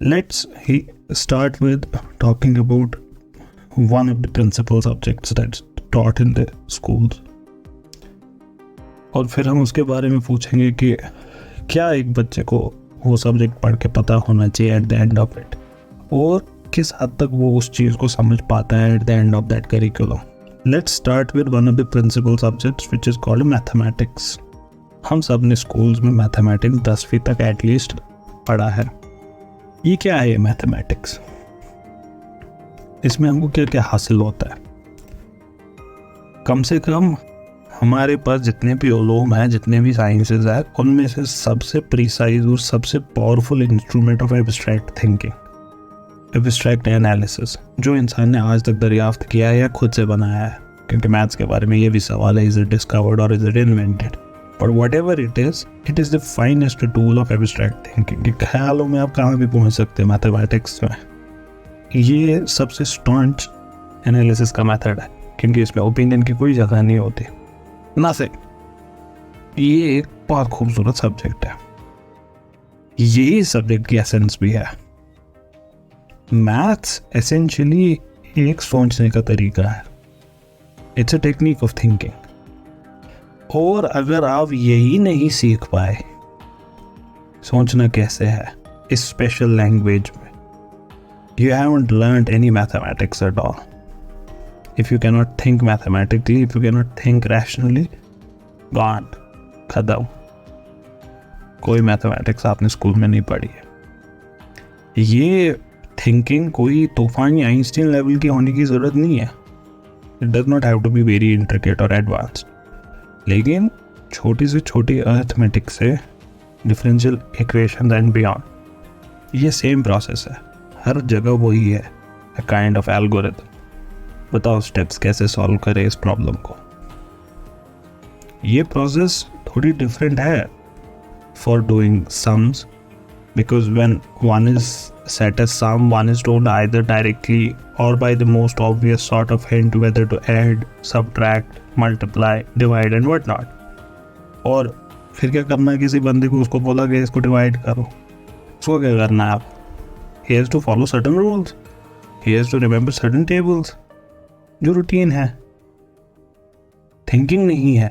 Let's start with talking about one of the principal subjects that's taught in the schools. और फिर हम उसके बारे में पूछेंगे कि क्या एक बच्चे को वो सब्जेक्ट पढ़ के पता होना चाहिए eight the end of it, और किस हद तक वो उस चीज़ को समझ पाता है at the end of that curriculum. Let's start with one of the principal subjects which is called mathematics. हम सब ने स्कूल्स में मैथमेटिक्स 10वीं तक एटलीस्ट पढ़ा है. ये क्या है मैथमेटिक्स? इसमें हमको क्या क्या हासिल होता है? कम से कम हमारे पास जितने भी उलूम हैं, जितने भी साइंसेस हैं, उनमें से सबसे प्रिसाइज और सबसे powerful instrument of abstract thinking, abstract analysis, जो इंसान ने आज तक दरियाफ्त किया है या खुद से बनाया है. क्योंकि मैथ्स के बारे में ये भी सवाल है, इज इट डिस्कवर्ड और is it invented. But whatever it is the finest tool of abstract thinking. कि ख्यालों में आप कहाँ भी पहुँच सकते हैं मैथमेटिक्स में. ये सबसे स्टॉन्च एनालिसिस का मेथड है, क्योंकि इसमें ओपिनियन की कोई जगह नहीं होती ना से. ये एक बहुत खूबसूरत सब्जेक्ट है. यही सब्जेक्ट की एसेंस भी है. मैथ्स एसेंशियली एक सोचने का तरीका है. It's a technique of thinking. और अगर आप यही नहीं सीख पाए सोचना कैसे है इस स्पेशल लैंग्वेज में, you haven't learned any mathematics at all. If you can not think mathematically, if you can not think rationally, gone, खत्म. कोई मैथमेटिक्स आपने स्कूल में नहीं पढ़ी है. ये थिंकिंग कोई तूफानी आइंस्टीन लेवल की होने की ज़रूरत नहीं है. It does not have to be very intricate और एडवांस्ड. लेकिन छोटी से छोटी अर्थमेटिक से डिफरेंशियल इक्वेशन एंड बियॉन्ड, ये सेम प्रोसेस है. हर जगह वही है, अ काइंड ऑफ एल्गोरिथम. बताओ स्टेप्स कैसे सॉल्व करें इस प्रॉब्लम को. ये प्रोसेस थोड़ी डिफरेंट है for doing sums, because when one is set as sum, one is told either directly or by the most obvious sort of hint whether to add, subtract, multiply, divide and what not. और फिर क्या करना है, किसी बंदे को उसको बोला गया इसको डिवाइड करो, उसको क्या करना है? आप he has to follow certain rules, he has to remember certain tables, जो रूटीन है. थिंकिंग नहीं है.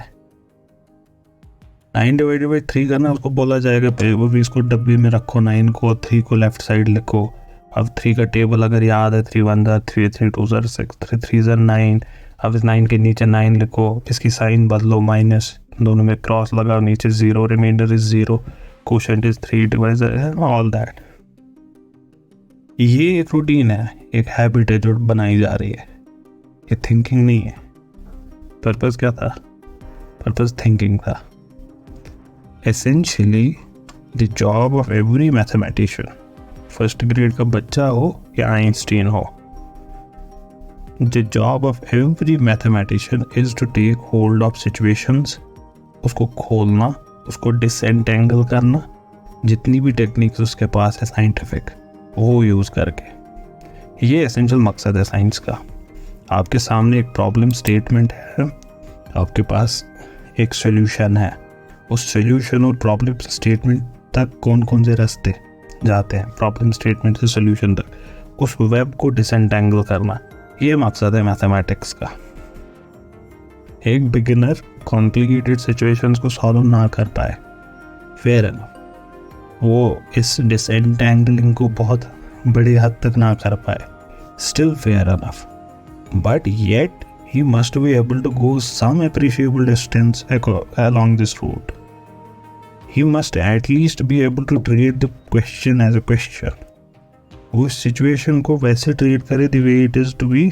9 डिवाइडेड बाई 3 करना, उसको बोला जाएगा वो भी इसको डब्बे में रखो, 9 को, 3 को लेफ्ट साइड लिखो. अब 3 का टेबल अगर याद है, 3 1 3, 3 2 6, 3 3 9. अब इस 9 के नीचे 9 लिखो, इसकी साइन बदलो, माइनस, दोनों में क्रॉस लगाओ, नीचे 0, remainder is 0, quotient is 3, divisor, all that. ये एक रूटीन है, एक हैबिट है जो बनाई जा रही है. ये थिंकिंग नहीं है. पर्पस क्या था? पर्पस थिंकिंग था. Essentially, the job of every mathematician, first grade का बच्चा हो या आइंस्टीन हो, the job of every mathematician is to take hold of situations, उसको खोलना, उसको डिसएंटेंगल करना, जितनी भी टेक्निक्स उसके पास है साइंटिफिक, वो यूज़ करके. ये एसेंशियल मकसद है साइंस का. आपके सामने एक प्रॉब्लम स्टेटमेंट है, आपके पास एक सोल्यूशन है. उस सोल्यूशन और प्रॉब्लम स्टेटमेंट तक कौन कौन से रास्ते जाते हैं, प्रॉब्लम स्टेटमेंट से सोल्यूशन तक, उस वेब को डिसएंटेंगल करना, ये मकसद है मैथमेटिक्स का. एक बिगिनर कॉम्प्लिकेटेड सिचुएशंस को सॉल्व ना कर पाए, फेयर एनफ. वो इस डिसएंटेंगलिंग को बहुत बड़ी हद तक ना कर पाए, still fair enough. But yet he must be able to go some appreciable distance along this route. He must at least be able to treat the question as a question. वो सिचुएशन को वैसे treat करे the way it is to be,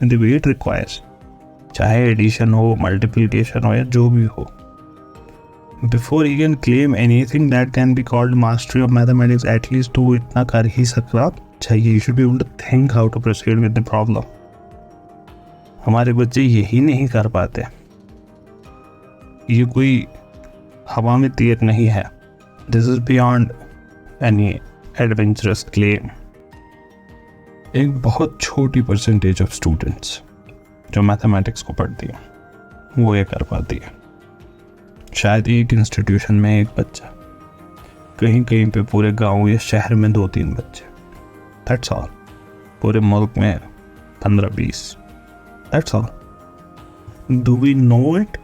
the way it requires, चाहे addition हो, multiplication हो या जो भी हो. Before he can claim anything that can be called mastery of mathematics, at least तो इतना कर ही सकना चाहिए. You should be able to think how to proceed with the problem. हमारे बच्चे यही नहीं कर पाते. ये कोई हवा में तीर नहीं है. This is beyond any adventurous claim. एक बहुत छोटी परसेंटेज ऑफ स्टूडेंट्स जो मैथमेटिक्स को पढ़ती है वो ये कर पाती है. शायद एक इंस्टीट्यूशन में एक बच्चा, कहीं कहीं पे पूरे गांव या शहर में 2-3 बच्चे. That's all. पूरे मुल्क में 15-20. That's all. Do we know it?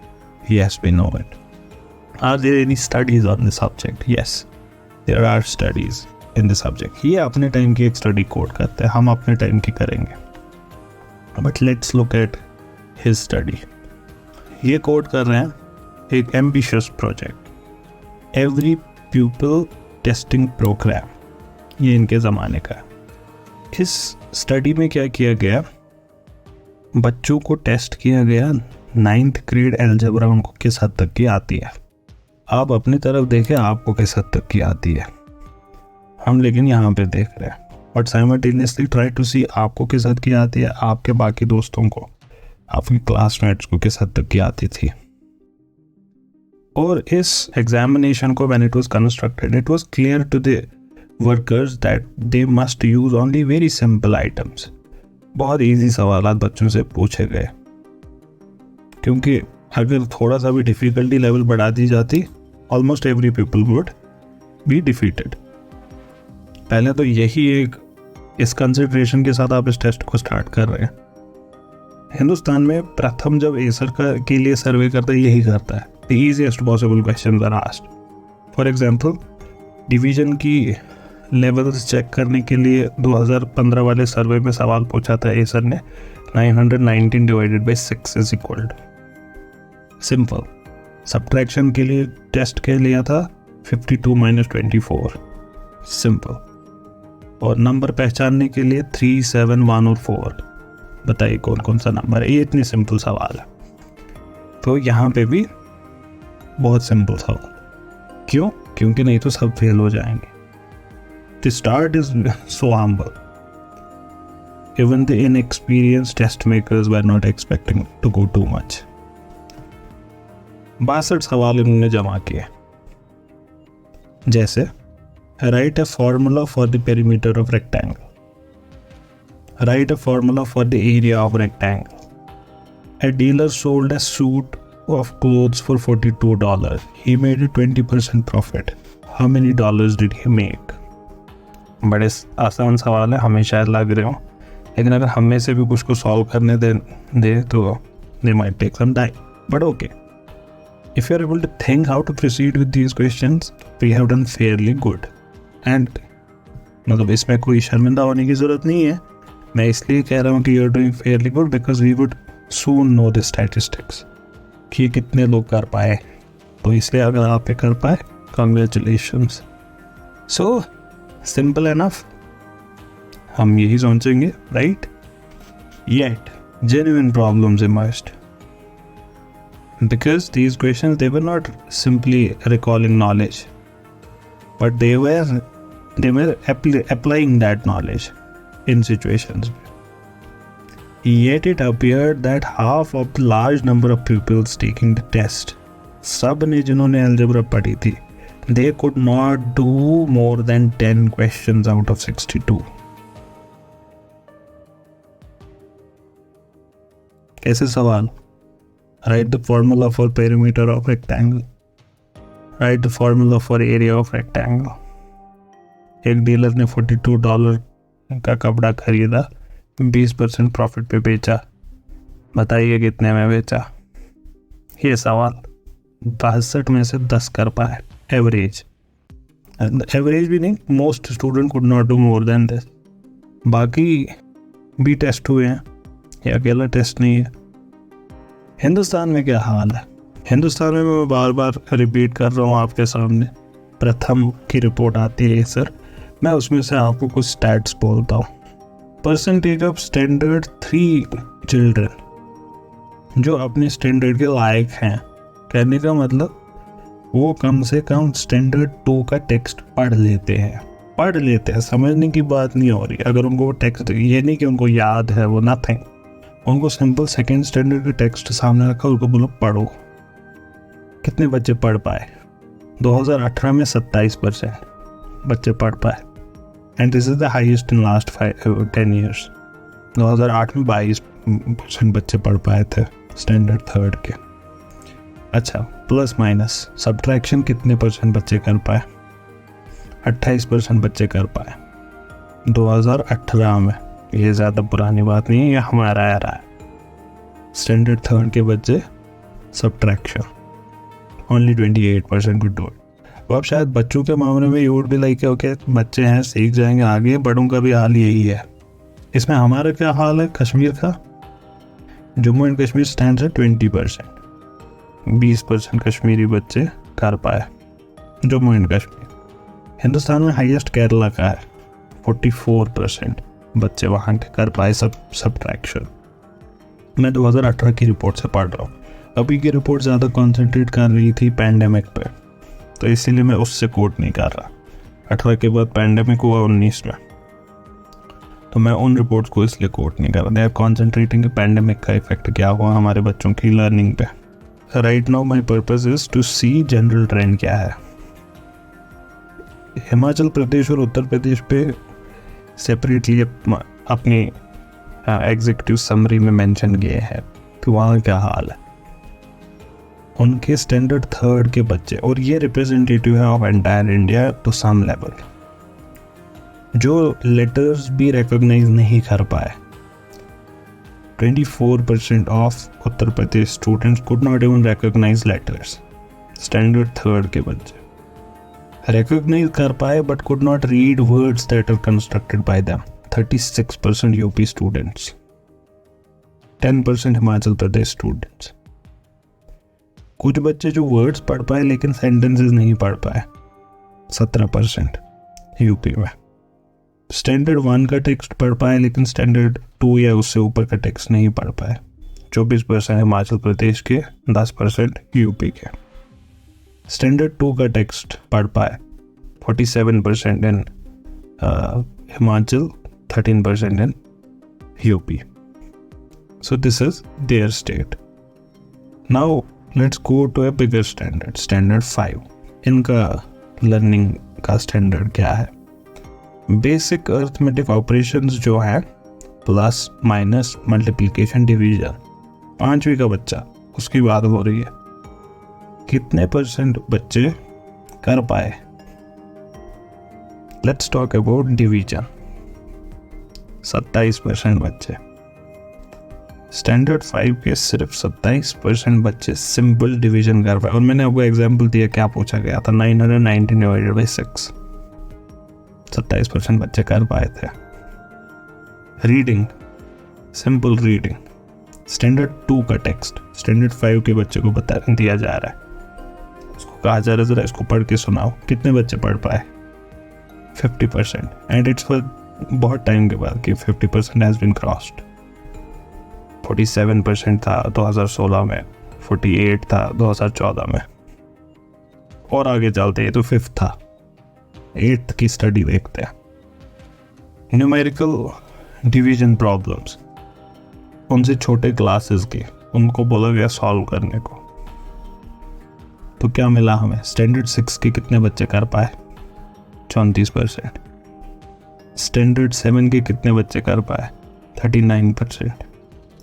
Yes, we know it. Are there any studies on the subject? Yes, there are studies in the subject. ये अपने टाइम की एक स्टडी कोड करते हैं, हम अपने टाइम की करेंगे. But let's look at his study. ये कोड कर रहे हैं एक ambitious project, every pupil testing programme. ये इनके ज़माने का. इस स्टडी में क्या किया गया, बच्चों को टेस्ट किया गया 9th ग्रेड अलजेब्रा उनको किस हद तक की आती है. आप अपनी तरफ देखें आपको किस हद तक की आती है. हम लेकिन यहाँ पे देख रहे हैं बट साइमल्टेनियसली ट्राई टू सी आपको किस हद की आती है, आपके बाकी दोस्तों को, आपके क्लासमेट्स को किस हद तक की आती थी. और इस एग्जामिनेशन को when it was constructed it was clear to the workers that they must use only very simple items. बहुत इजी सवाल बच्चों से पूछे गए, क्योंकि अगर थोड़ा सा भी डिफ़िकल्टी लेवल बढ़ा दी जाती almost every people would be defeated. पहले तो यही एक इस कंसिडरेशन के साथ आप इस टेस्ट को स्टार्ट कर रहे हैं. हिंदुस्तान में प्रथम जब एसर के लिए सर्वे करता है यही करता है. The easiest possible questions are asked. For example division की लेवल्स चेक करने के लिए 2015 वाले सर्वे में सवाल पूछा था एसर ने, 919 divided by 6 is equal to. Simple. Subtraction के लिए टेस्ट के लिया था 52 - 24. सिंपल. और नंबर पहचानने के लिए 3, 7, 1 और 4. बताइए कौन कौन सा नंबर है. ये इतनी सिंपल सवाल है. तो यहाँ पे भी बहुत सिंपल सवाल. क्यों? क्योंकि नहीं तो सब फेल हो जाएंगे. The start is so humble. Even the inexperienced test makers were not expecting to go too much. 62 सवाल इन्होंने जमा किए. जैसे write a formula for the perimeter of rectangle. Write a formula for the area of rectangle. A dealer sold a suit of clothes for $42. He made a 20% profit. How many dollars did he make? बड़े आसान सवाल है, हमें शायद लग रहे हो, लेकिन अगर हम में से भी कुछ को सॉल्व करने दे तो they might take some time. But okay. If you are able to think how to proceed with these questions, we have done fairly good. And मतलब इसमें कोई शर्मिंदा होने की ज़रूरत नहीं है. मैं इसलिए कह रहा हूँ कि you are doing fairly good because we would soon know the statistics कि ये कितने लोग कर पाए. तो इसलिए अगर आप पे कर पाए, कॉन्ग्रेचुलेशंस. So simple enough. हम यही सोचेंगे, right? Yet genuine problems emerged because these questions, they were not simply recalling knowledge, but they were applying that knowledge in situations. Yet it appeared that half of the large number of pupils taking the test, सब ने जिन्होंने algebra पढ़ी थी, they could not do more than 10 questions out of 62. कैसे सवाल? Write the formula for perimeter of rectangle. Write the formula for area of rectangle. एक dealer ने $42 का कपड़ा खरीदा, 20% प्रॉफिट पे बेचा. बताइए कितने में बेचा? ये सवाल 62 में से 10 कर पाए. एवरेज भी नहीं, most student could not do more than this. बाकी भी टेस्ट हुए हैं, ये अकेला टेस्ट नहीं है. हिंदुस्तान में क्या हाल है? हिंदुस्तान में मैं बार बार रिपीट कर रहा हूँ आपके सामने. प्रथम की रिपोर्ट आती है सर, मैं उसमें से आपको कुछ स्टैट्स बोलता हूँ। परसेंटेज ऑफ स्टैंडर्ड 3 चिल्ड्रन जो अपने स्टैंडर्ड के लायक हैं, कहने का मतलब वो कम से कम स्टैंडर्ड 2 का टेक्स्ट पढ़ लेते हैं, समझने की बात नहीं हो रही। अगर उनको वो टेक्स्ट, ये नहीं कि उनको याद है, वो नथिंग, उनको सिंपल सेकेंड स्टैंडर्ड के टेक्स्ट सामने रखा, उनको बोलो पढ़ो। कितने बच्चे पढ़ पाए? 2018 में 27% बच्चे पढ़ पाए, and this is the highest in last 10 years. 2008 में 22% बच्चे पढ़ पाए थे स्टैंडर्ड 3 के। अच्छा, प्लस माइनस सब्ट्रैक्शन कितने परसेंट बच्चे कर पाए? 28% बच्चे कर पाए 2018 में। ये ज़्यादा पुरानी बात नहीं है, ये हमारा आ रहा है। स्टैंडर्ड 3 के बच्चे subtraction only 28% could do it। वो अब शायद बच्चों के मामले में you would be like okay, बच्चे हैं सीख जाएंगे आगे, बड़ों का भी हाल यही है। इसमें हमारा क्या हाल है कश्मीर का? जम्मू एंड कश्मीर स्टैंड्स है 20%, 20% कश्मीरी बच्चे कर पाए जम्मू एंड कश्मीर। हिंदुस्तान में हाईएस्ट केरला का है, 44% बच्चे वहाँ के कर पाए सब्ट्रैक्शन। मैं 2018 की रिपोर्ट से पढ़ रहा हूँ। अभी की रिपोर्ट ज़्यादा कॉन्सेंट्रेट कर रही थी पैंडेमिक पे, तो इसीलिए मैं उससे कोट नहीं कर रहा। 18 के बाद पैंडेमिक हुआ 19 में, तो मैं उन रिपोर्ट्स को इसलिए कोट नहीं कर रहा। दे आर कॉन्सेंट्रेटिंग पैंडेमिक का इफेक्ट क्या हुआ हमारे बच्चों की लर्निंग पे। Right now my purpose is to see general trend क्या है। हिमाचल प्रदेश और उत्तर प्रदेश पे सेपरेटली अपनी एग्जीक्यूटिव समरी में मेंशन किए हैं कि वहाँ क्या हाल है। उनके स्टैंडर्ड 3 के बच्चे, और ये रिप्रेजेंटेटिव है of entire India to some level, जो लेटर्स भी रिकॉग्नाइज नहीं कर पाए। 24% of Uttar Pradesh students could not even recognise letters. Standard 3 के बच्चे रिकॉग्नाइज कर पाए but could not read words that are constructed by them. 36% UP students, 10% Himachal Pradesh students. कुछ बच्चे जो वर्ड्स पढ़ पाए लेकिन सेंटेंसेस नहीं पढ़ पाए, 17% यूपी में। स्टैंडर्ड 1 का टेक्स्ट पढ़ पाए लेकिन स्टैंडर्ड 2 या उससे ऊपर का टेक्स्ट नहीं पढ़ पाए, 24% हिमाचल प्रदेश के, 10% यूपी के। स्टैंडर्ड 2 का टेक्स्ट पढ़ पाए 47% in Himachal, 13% in UP. So this is their state. Now let's go to a bigger standard, standard 5। इनका लर्निंग का स्टैंडर्ड क्या है? बेसिक अर्थमेटिक ऑपरेशंस जो है, प्लस माइनस मल्टीप्लिकेशन डिवीजन। 5वीं का बच्चा, उसकी बात हो रही है। कितने परसेंट बच्चे कर पाए? Let's talk about division. 27% बच्चे। स्टैंडर्ड 5 के सिर्फ 27% बच्चे सिंपल डिवीजन कर पाए। और मैंने आपको एग्जांपल दिया, क्या पूछा गया था? 919 डिवाइडेड बाई 6। 27% बच्चे कर पाए थे। रीडिंग, सिंपल रीडिंग, स्टैंडर्ड 2 का टेक्स्ट स्टैंडर्ड 5 के बच्चे को दिया जा रहा है, उसको कहा जा रहा है जरा इसको पढ़ के सुनाओ। कितने बच्चे पढ़ पाए? 50%। एंड इट्स फॉर बहुत टाइम के बाद कि 50% हैज बीन क्रॉस्ड। 47% था 2016 में, 48 था 2014 में, और आगे चलते हैं तो 5th था। 8th की स्टडी देखते हैं। न्यूमेरिकल डिवीजन प्रॉब्लम्स, उनसे छोटे क्लासेस के, उनको बोला गया सॉल्व करने को, तो क्या मिला हमें? स्टैंडर्ड 6 के कितने बच्चे कर पाए? 34%। स्टैंडर्ड 7 के कितने बच्चे कर पाए? 39%।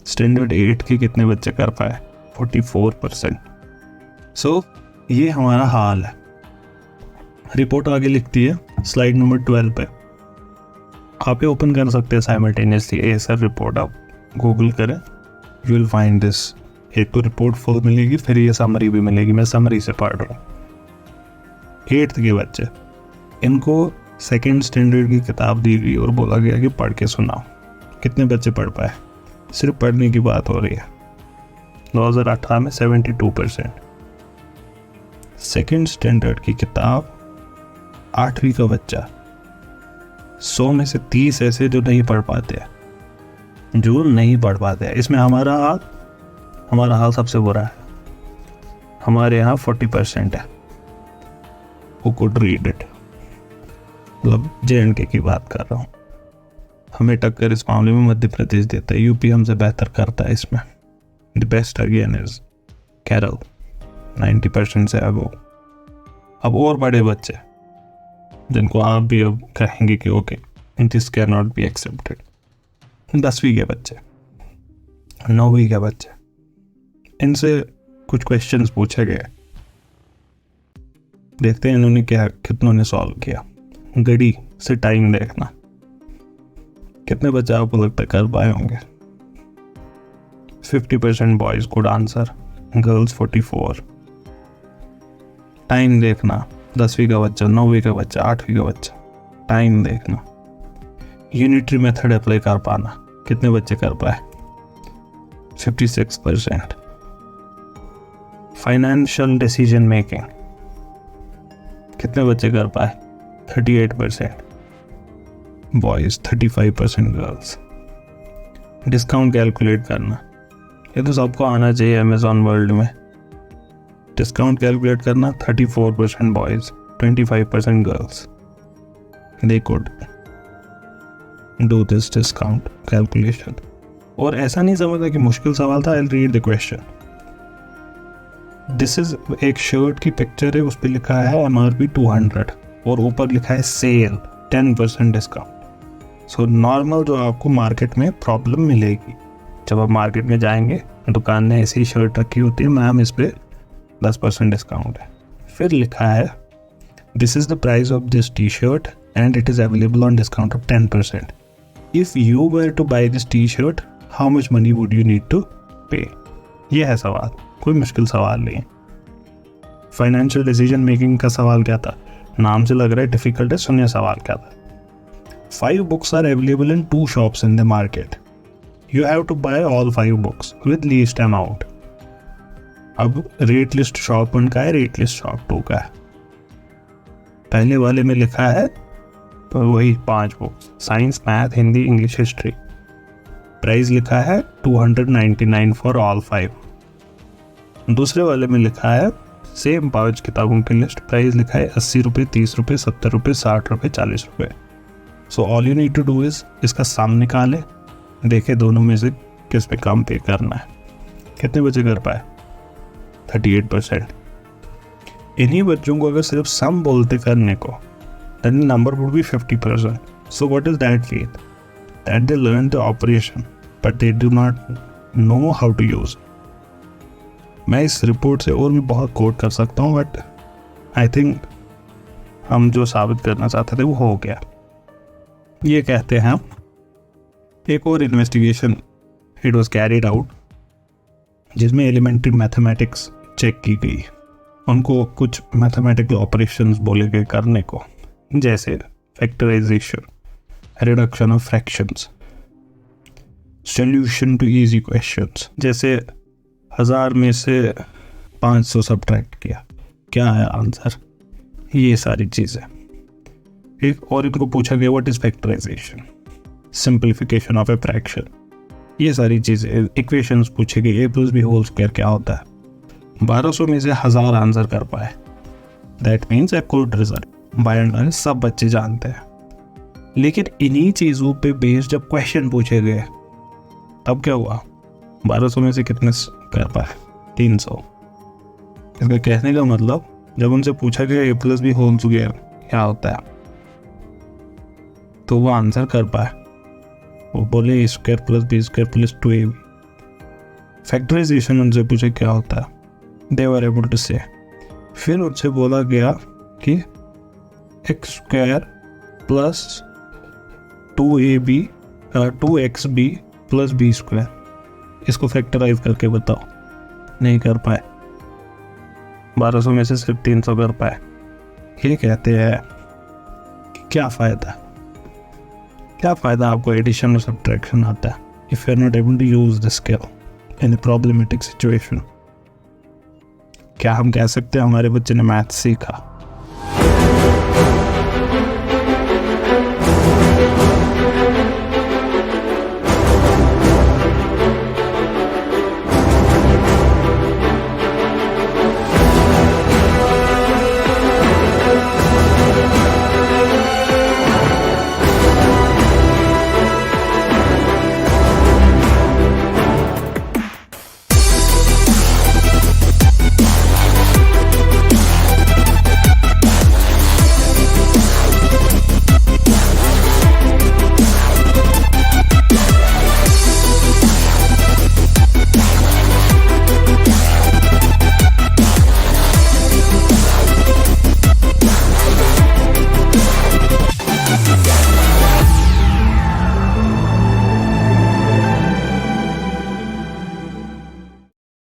स्टैंडर्ड 8 के कितने बच्चे कर पाए? 44%। सो ये हमारा हाल है। रिपोर्ट आगे लिखती है स्लाइड नंबर 12 पे। आप ये ओपन कर सकते हैं साइमल्टेनियसली। एएसआर रिपोर्ट आप गूगल करें, यू विल फाइंड दिस। एक तो रिपोर्ट फुल मिलेगी, फिर ये समरी भी मिलेगी। मैं समरी से पढ़ रहा हूँ। 8th के बच्चे, इनको सेकेंड स्टैंडर्ड की किताब दी गई और बोला गया कि पढ़ के सुनाओ। कितने बच्चे पढ़ पाए? सिर्फ पढ़ने की बात हो रही है। 2018 में 72%। सेकेंड स्टैंडर्ड की किताब 8वीं का बच्चा 100 में से 30 ऐसे जो नहीं पढ़ पाते हैं, इसमें हमारा हाल सबसे बुरा है। हमारे यहाँ 40% है who could read it। मतलब JNK की बात कर रहा हूँ। हमें टक्कर इस मामले में मध्य प्रदेश देता है, यूपी हमसे बेहतर करता है इसमें। The best again is Kerala, 90% से अबो। अब और बड़े बच्चे जिनको आप भी अब कहेंगे कि okay this can not be accepted, 10वीं के बच्चे, 9वीं के बच्चे, इनसे कुछ क्वेश्चंस पूछे गए, देखते हैं इन्होंने कितनों ने सॉल्व किया। घड़ी से टाइम देखना, कितने बच्चे आपको लगता है कर पाए होंगे? 50% boys good answer, girls 44। Time देखना, 10वीं का बच्चा, 9वीं का बच्चा, 8वीं का बच्चा, टाइम देखना। यूनिटरी मेथड अप्लाई कर पाना, कितने बच्चे कर पाए? 56%। फाइनेंशियल डिसीजन मेकिंग, कितने बच्चे कर पाए? 38% बॉयज, 35% गर्ल्स। डिस्काउंट कैलकुलेट करना, ये तो सबको आना चाहिए अमेजॉन वर्ल्ड में। डिस्काउंट कैलकुलेट करना, 34% boys, 25% girls. They could do this discount calculation. और ऐसा नहीं समझता कि मुश्किल सवाल था। I will read the question. This is एक शर्ट की पिक्चर है, उस पर लिखा है MRP 200 और ऊपर लिखा है सेल 10% डिस्काउंट। सो नॉर्मल जो आपको मार्केट में प्रॉब्लम मिलेगी, जब आप मार्केट में जाएंगे, दुकान ने ऐसी शर्ट रखी होती है, मैम इस पर 10% डिस्काउंट है। फिर लिखा है this is the price of this T shirt and it is available on discount of 10%। If you were to buy this T shirt how much money would you need to pay. ये है सवाल, कोई मुश्किल सवाल नहीं है। Financial decision making का सवाल क्या था? नाम से लग रहा है डिफिकल्ट है, सुनिए सवाल क्या था। 5 books are available in 2 shops in the market. You have to buy all 5 books with least amount. अब रेट लिस्ट शॉप 1 का है, रेट लिस्ट शॉप 2 का है। पहले वाले में लिखा है तो वही 5 books, science, math, Hindi, English, history. Price लिखा है 299 फॉर ऑल 5। दूसरे वाले में लिखा है सेम 5 किताबों की लिस्ट, प्राइस लिखा है 80 रुपये, 30 रुपये, 70 रुपये, 60 रुपये, 40 रुपये। So all you need to do is इसका सम निकाले, देखे दोनों में से किस पे कम पे करना है। कितने बच्चे कर पाए? 38%। इन्हीं बच्चों को अगर सिर्फ सम बोलते करने को, then the number would be 50%. So what is that faith? That they learn the operation, but they do not know how to use. मैं इस रिपोर्ट से और भी बहुत कोट कर सकता हूँ, बट आई थिंक हम जो साबित करना चाहते थे वो हो गया। ये कहते हैं एक और investigation it was carried out, जिसमें एलिमेंट्री मैथमेटिक्स चेक की गई। उनको कुछ मैथमेटिकल ऑपरेशंस बोले गए करने को, जैसे factorization, reduction of fractions, solution to easy questions. जैसे 1000 में से 500 सब्ट्रैक्ट किया, क्या है आंसर? ये सारी चीज़ें। एक और इनको पूछा गया what is factorization, simplification of a fraction. ये सारी चीज़ें, इक्वेशंस पूछे गए, A+B होल स्क्वायर क्या होता है। 1200 में से 1000 आंसर कर पाए, that means a good result. By and large सब बच्चे जानते हैं। लेकिन इन्हीं चीज़ों पे बेस्ड जब क्वेश्चन पूछे गए तब क्या हुआ? 1200 में से कितने कर पाए? 300। इसका कहने का मतलब जब उनसे पूछा गया A+B होल स्क्वायर क्या होता है तो वो आंसर कर पाए। वो बोले A² + B² + 2AB। फैक्टराइजेशन उनसे पूछे क्या होता है, दे वर एबल टू से। फिर उनसे बोला गया कि x² + 2AB 2xB + B², इसको फैक्टराइज करके बताओ। नहीं कर पाए। 1200 में से सिर्फ 300 कर पाए। ये कहते हैं क्या फ़ायदा आपको एडिशन और सब्ट्रैक्शन आता है if you are not able to use this skill in a problematic situation. क्या हम कह सकते हैं हमारे बच्चे ने मैथ सीखा?